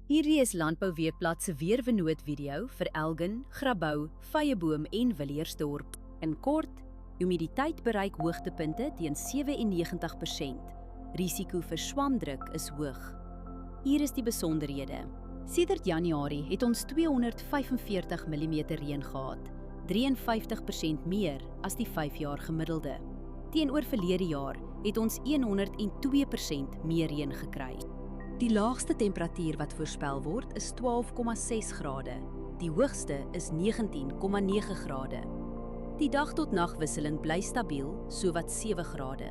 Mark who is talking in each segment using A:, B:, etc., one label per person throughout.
A: Hierdie is Landbouweekblad se weervernoot video vir Elgin, Grabouw, Vyeboom en Viliersdorp. In kort, humiditeit bereik hoogtepunte teen 97%. Risiko vir swamdruk is hoog. Hier is die besonderhede. Sedert Januarie het ons 245 mm reën gehad, 53% meer as die 5-jaar gemiddelde. Teenoor verlede jaar het ons 102% meer reën gekry. Die laagste temperatuur wat voorspel word is 12,6 grade. Die hoogste is 19,9 grade. Die dag tot nagwisseling bly stabiel, sowat 7 grade.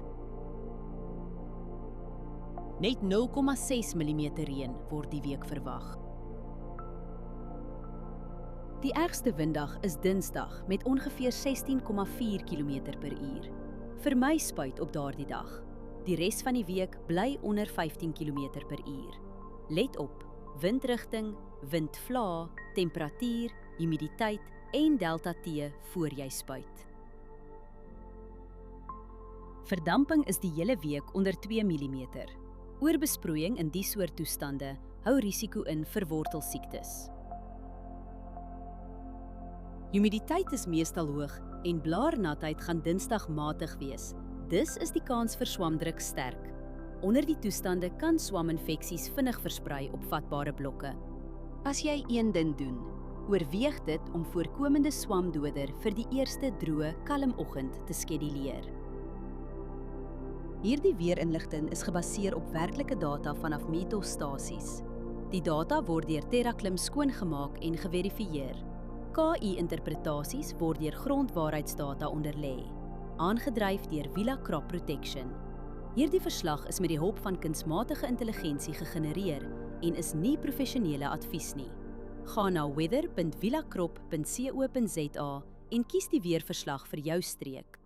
A: Net 0,6 mm reën word die week verwag. Die ergste winddag is Dinsdag met ongeveer 16,4 km/h. Vermy spuit op daardie dag. Die res van die week bly onder 15 km/h. Let op, windrigting, windvlae, temperatuur, humiditeit en delta T voor jy spuit. Verdamping is die hele week onder 2 mm. Oorbesproeiing in die soort toestande hou risiko in vir wortelsiektes. Humiditeit is meestal hoog en blaarnatheid gaan Dinsdag matig wees. Dis is die kans vir swamdruk sterk. Onder die toestande kan swaminfeksies vinnig versprei op vatbare blokke. As jy een ding doen, oorweeg dit om voorkomende swamdoder vir die eerste droë, kalm oggend te skeduleer. Hierdie weerinligting is gebaseer op werklike data vanaf meteostasies. Die data word deur TerraClim skoongemaak en geverifieer. KI-interpretasies word deur grondwaarheidsdata onderlê, aangedryf deur Villa Crop Protection. Hierdie verslag is met die hulp van kunsmatige intelligensie gegenereer en is nie professionele advies nie. Ga na weather.villacrop.co.za en kies die weerverslag vir jou streek.